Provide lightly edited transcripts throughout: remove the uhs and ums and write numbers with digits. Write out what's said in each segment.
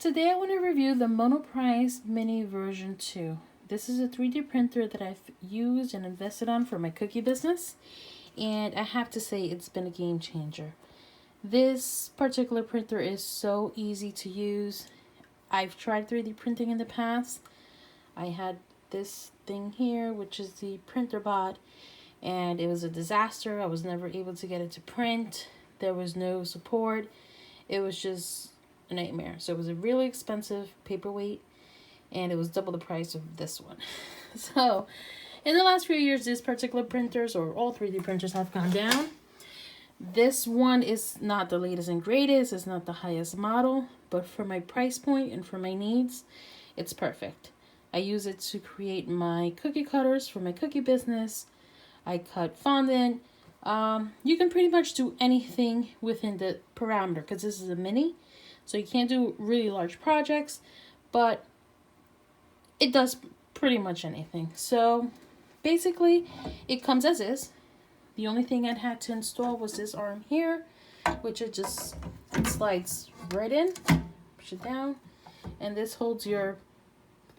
Today I want to review the Monoprice Mini version 2. This is a 3D printer that I've used and invested on for my cookie business, and I have to say it's been a game changer. This particular printer is so easy to use. I've tried 3D printing in the past. I had this thing here, which is the printer bot, and it was a disaster. I was never able to get it to print. There was no support. It was just a nightmare. So it was a really expensive paperweight, and it was double the price of this one. So in the last few years, these particular printers, or all 3D printers, have gone down. This one is not the latest and greatest. It's not the highest model, but for my price point and for my needs, it's perfect. I use it to create my cookie cutters for my cookie business. I cut fondant. You can pretty much do anything within the parameter because this is a mini. So you can't do really large projects, but it does pretty much anything. So basically it comes as is. The only thing I had to install was this arm here, which it slides right in, push it down, and this holds your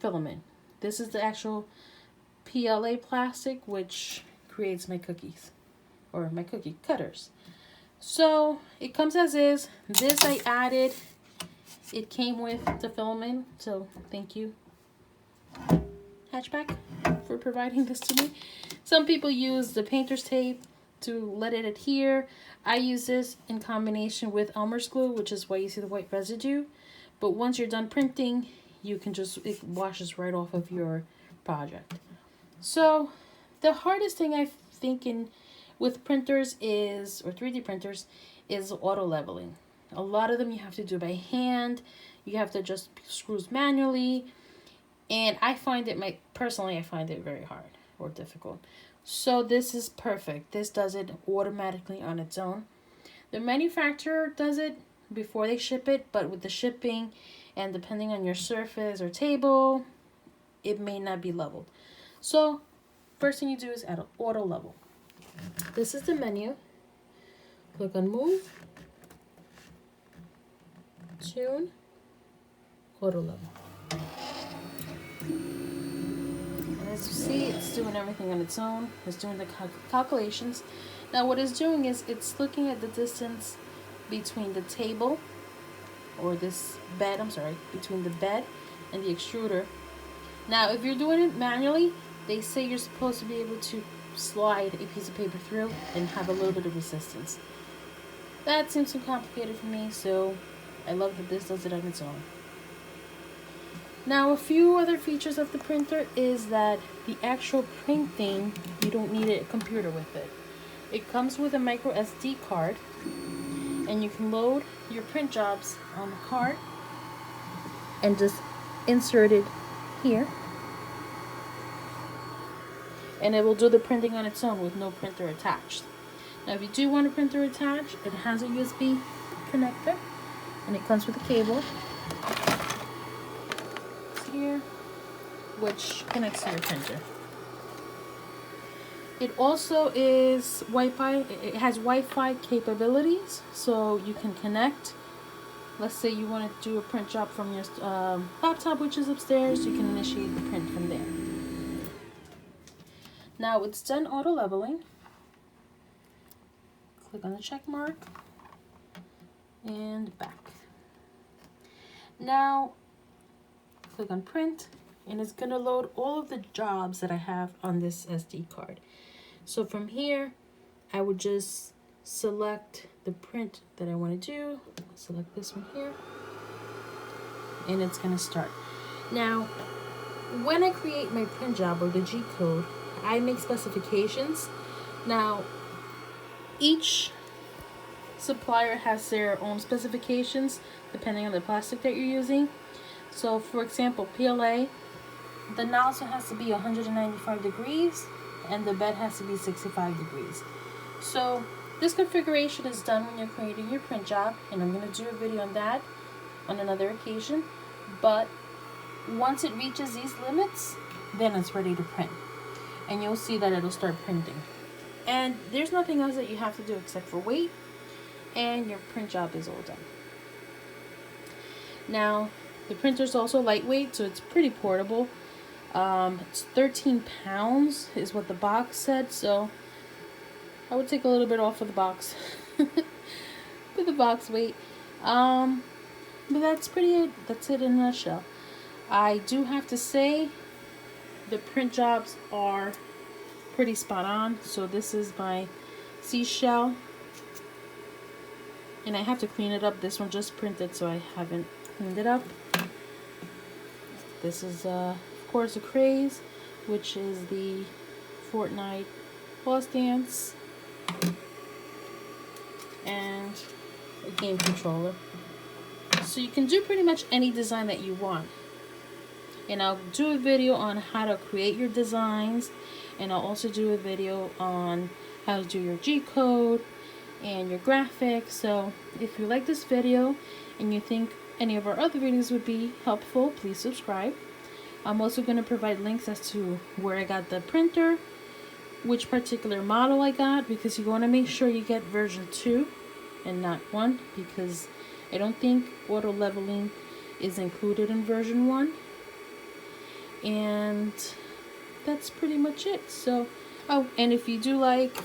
filament. This is the actual PLA plastic, which creates my cookies, or my cookie cutters. So it comes as is. This I added. It came with the filament, so thank you, Hatchback, for providing this to me. Some people use the painter's tape to let it adhere. I use this in combination with Elmer's glue, which is why you see the white residue. But once you're done printing, you can it washes right off of your project. So the hardest thing I think with printers is, or 3D printers, is auto leveling. A lot of them you have to do by hand. You have to adjust screws manually. And I find it, personally, I find it very hard or difficult. So this is perfect. This does it automatically on its own. The manufacturer does it before they ship it, but with the shipping and depending on your surface or table, it may not be leveled. So first thing you do is add an auto level. This is the menu. Click on move, tune, auto level. And as you see, it's doing everything on its own. It's doing the calculations. Now what it's doing is it's looking at the distance between the table, or this bed, between the bed and the extruder. Now if you're doing it manually, they say you're supposed to be able to slide a piece of paper through and have a little bit of resistance. That seems too complicated for me, so I love that this does it on its own. Now a few other features of the printer is that the actual printing, you don't need a computer with it. It comes with a micro SD card, and you can load your print jobs on the card and just insert it here, and it will do the printing on its own with no printer attached. Now if you do want a printer attached, it has a USB connector, and it comes with a cable here, which connects to your printer. It also is Wi-Fi. It has Wi-Fi capabilities, so you can connect. Let's say you want to do a print job from your laptop, which is upstairs. You can initiate the print from there. Now it's done auto leveling. Click on the check mark and back. Now click on print, and it's going to load all of the jobs that I have on this SD card. So from here, I would just select the print that I want to do. Select this one here, and it's going to start. Now, when I create my print job, or the G code, I make specifications. Now, each supplier has their own specifications depending on the plastic that you're using. So for example, PLA, the nozzle has to be 195 degrees and the bed has to be 65 degrees. So this configuration is done when you're creating your print job, and I'm going to do a video on that on another occasion. But once it reaches these limits, then it's ready to print, and you'll see that it'll start printing. And there's nothing else that you have to do except for wait, and your print job is all done. Now The printer is also lightweight, so it's pretty portable. It's 13 pounds is what the box said, so I would take a little bit off of the box with the box weight. But that's pretty it. That's it in a nutshell. I do have to say the print jobs are pretty spot on. So this is my seashell, and I have to clean it up. This one just printed, so I haven't cleaned it up. This is of course a craze, which is the Fortnite boss dance, and a game controller. So you can do pretty much any design that you want. And I'll do a video on how to create your designs, and I'll also do a video on how to do your G-code and your graphics. So if you like this video and you think any of our other videos would be helpful, please subscribe. I'm also going to provide links as to where I got the printer, which particular model I got, because you want to make sure you get version 2 and not 1, because I don't think auto leveling is included in version 1. And that's pretty much it. So, oh, and if you do like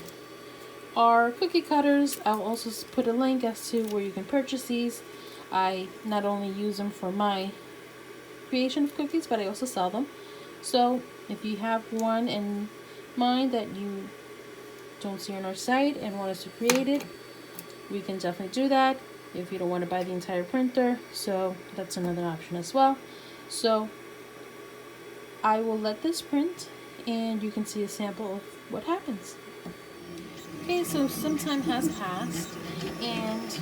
our cookie cutters, I'll also put a link as to where you can purchase these. I not only use them for my creation of cookies, but I also sell them. So if you have one in mind that you don't see on our site and want us to create it, we can definitely do that if you don't want to buy the entire printer. So that's another option as well. So I will let this print and you can see a sample of what happens. Okay, so some time has passed and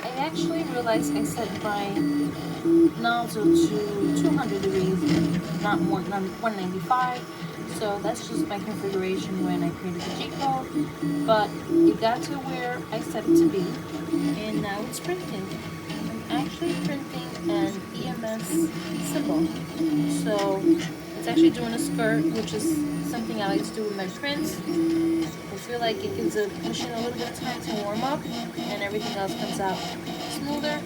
I actually realized I set my nozzle to 200 degrees, not 195. So that's just my configuration when I created the G-code. But it got to where I set it to be, and now it's printing. I'm actually printing an EMS symbol. So it's actually doing a skirt, which is something I like to do with my prints. I feel like it gives the machine a little bit of time to warm up and everything else comes out smoother.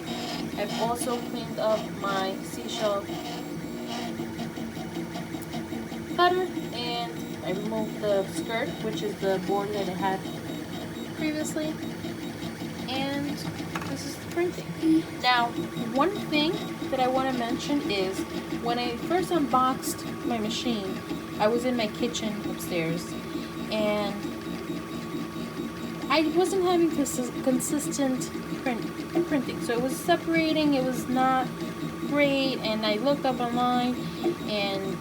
I've also cleaned up my seashell cutter and I removed the skirt, which is the board that it had previously. And this is the printing. Now, one thing that I want to mention is when I first unboxed my machine, I was in my kitchen upstairs and I wasn't having consistent printing. So it was separating, it was not great, and I looked up online and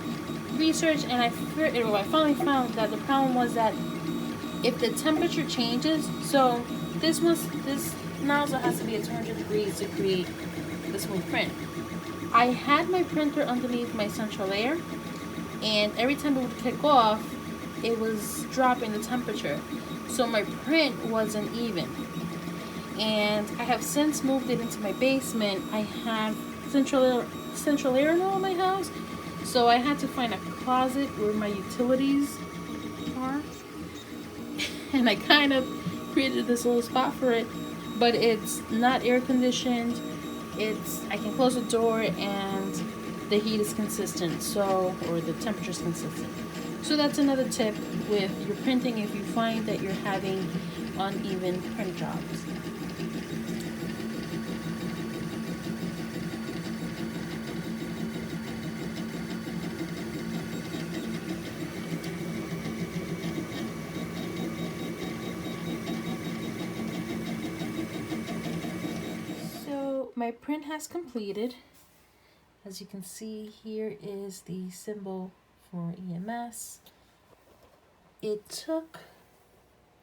researched, and I finally found that the problem was that if the temperature changes, so this nozzle has to be at 200 degrees to create the smooth print. I had my printer underneath my central air, and every time it would kick off, it was dropping the temperature. So my print wasn't even. And I have since moved it into my basement. I have central air in all my house. So I had to find a closet where my utilities are. And I kind of created this little spot for it. But it's not air conditioned. I can close the door and the heat is consistent, or the temperature is consistent. So that's another tip with your printing if you find that you're having uneven print jobs. So my print has completed. As you can see, here is the symbol for EMS. It took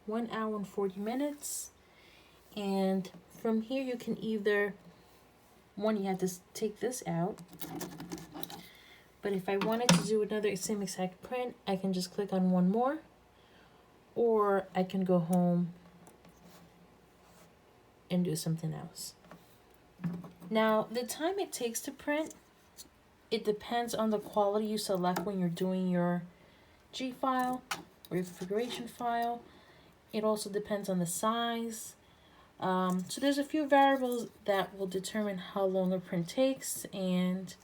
1 hour and 40 minutes, and from here you can either, you have to take this out, but if I wanted to do another same exact print, I can just click on one more, or I can go home and do something else. Now, the time it takes to print, it depends on the quality you select when you're doing your G file or your configuration file. It also depends on the size So there's a few variables that will determine how long a print takes, and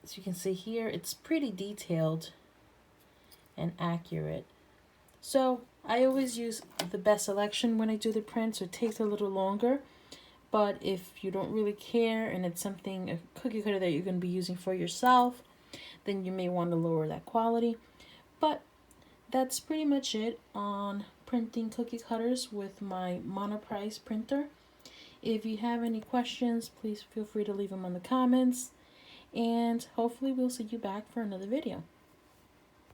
as you can see here, it's pretty detailed and accurate. So I always use the best selection when I do the print, so it takes a little longer. But if you don't really care and it's something, a cookie cutter that you're going to be using for yourself, then you may want to lower that quality. But that's pretty much it on printing cookie cutters with my Monoprice printer. If you have any questions, please feel free to leave them on the comments. And hopefully we'll see you back for another video.